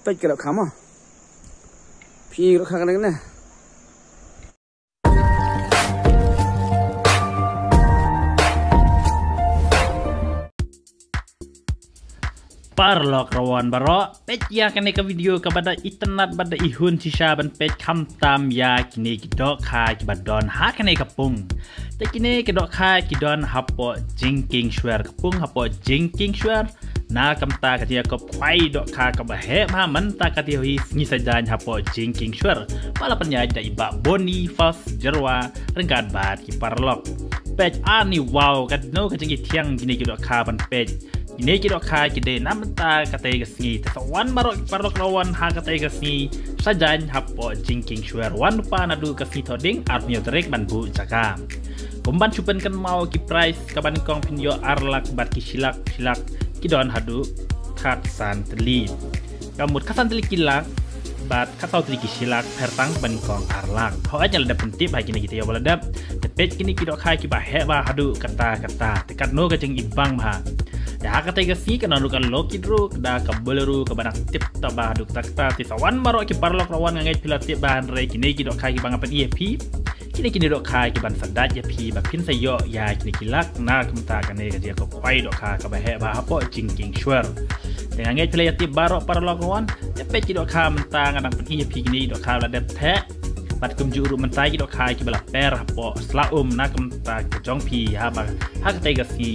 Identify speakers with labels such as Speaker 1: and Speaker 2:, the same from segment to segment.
Speaker 1: เป็ดกระดกขามอ่ะพี่รถข้างกันนะ
Speaker 2: Parlok rawan baro pet ya kene ke video kepada internet pada ihun sisa ban pet kam tam ya kini kidok kha kibadon ha kene kapung te kini kidok kha kidon hapo jingking shwer kapung hapo jingking shwer na kamta katia kop kwai dok kha ka bahe ma manta katia hi ni sajan hapo jingking shwer pala penyaja iba boni fas jerwa rengkat bat ki parlok pet ani wow kat no ka jingi tiang kini kidok kha ban pet ini kidok kha kide namta katay gasni tatawan marok parok lawan ha katay gasni sajan hapo jingking shwer wan pa nadu gasni thoding armio trek ban bu jaka kumban chupen kan mau ki price kaban kong pinyo arlak bat ki silak kidon hadu khat san teli kamut khasan teli kilak bat khatau teli ki silak pertang ban kong arlak ho aja lada pentip ha kini kita ya waladap tepet kini kidok kha ki ba he ba hadu kata tekat no ka jeng ibang ha ya kata gasi kana lukan lokidru da kabeleru kabanak tip tabah duk takta tisawan marok ki parlok rawan ngai pilatip bahan re kini kidok kai bang apan EP kini dok kai ki ban sadat ya pi ba pin sayo ya kini kilak na kumta kane ka dia ko kwai dok ka ba he ba hapo jingking shwer dengan ngai pilatip barok parlok rawan ya pe kidok ka menta ngadang pen EP kini dok ka la det the bat kum juru mentai kidok kai ki bala per hapo slaum na kumta jong pi ha ba ha kata gasi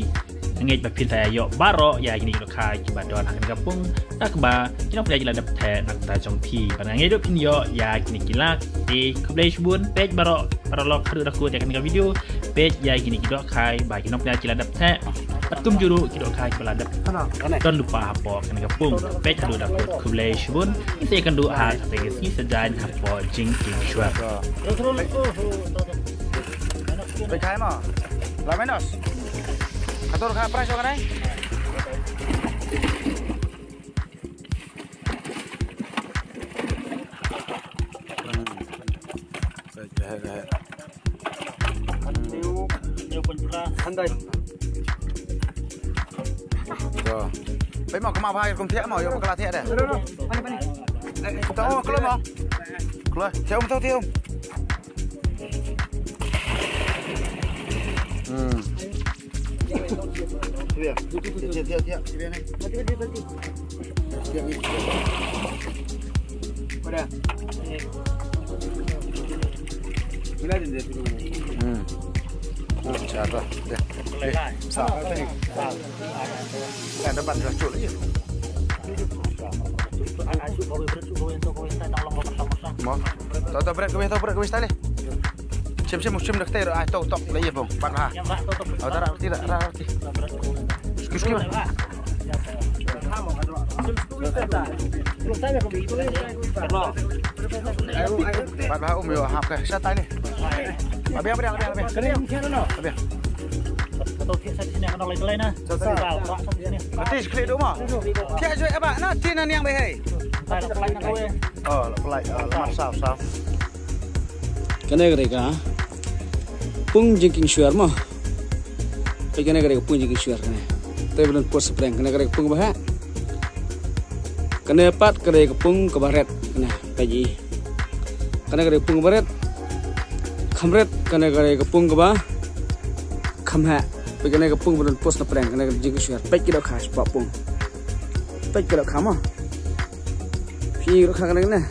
Speaker 2: ngai bapin saya yo baro ya gini kidok kai ki badon hakan kapung nak ba kino pula jila dapat nak ta jong pi pada ngai do pin yo ya gini kilak di kublai bun page baro parlok hadu aku ya kan video page ya gini kidok kai ba kino pula jila dapat patum juru kidok kai pula dapat don lupa hapo kan kapung page hadu dapat kublai bun itu akan do ha tegesi sedan hapo jingking shwer
Speaker 1: ไปใช้มั้ยลาเมนอสAtur kah price kan ai?
Speaker 2: Nhiều penjura
Speaker 1: Handai. Rồi. Bây mà có mà vai không thiệt mà yo có thiệt đấy. Pani. Tao có không? Rồi, theo không theo. Thiệt bên này. Qua đây. Bila dia tu. Cara dia. Sao đây. Kan dapat racun lagi. Mau. Tahu berat ke wis tali. Sim musim dah ter ai tok lagi bang. Pan ha. Oh tak tidak. Excuse me. Pan ha yo hap ke. Satai ni. Habis. Habis.
Speaker 2: Atau kita di sini akan oleh lain nah.
Speaker 1: Nanti sekali dulu mah. Tiap jual apa? Nanti nani yang behai. Oh, pelai. Lemak saf. Kena kerja. Pung jingking shwer mah. Kena kerja pung jingking shwer kena. Tapi belum pos spreng kena kerja pung bah. Kena pat kerja pung kebaret kena pagi. Kena kerja pung kebaret. Kamret kena kerja pung kebah. Kamha. Kena kerja pung belum pos spreng kena kerja jingking shwer. Pagi dah khas pung. Pagi dah khamah. Pi dah khamah kena.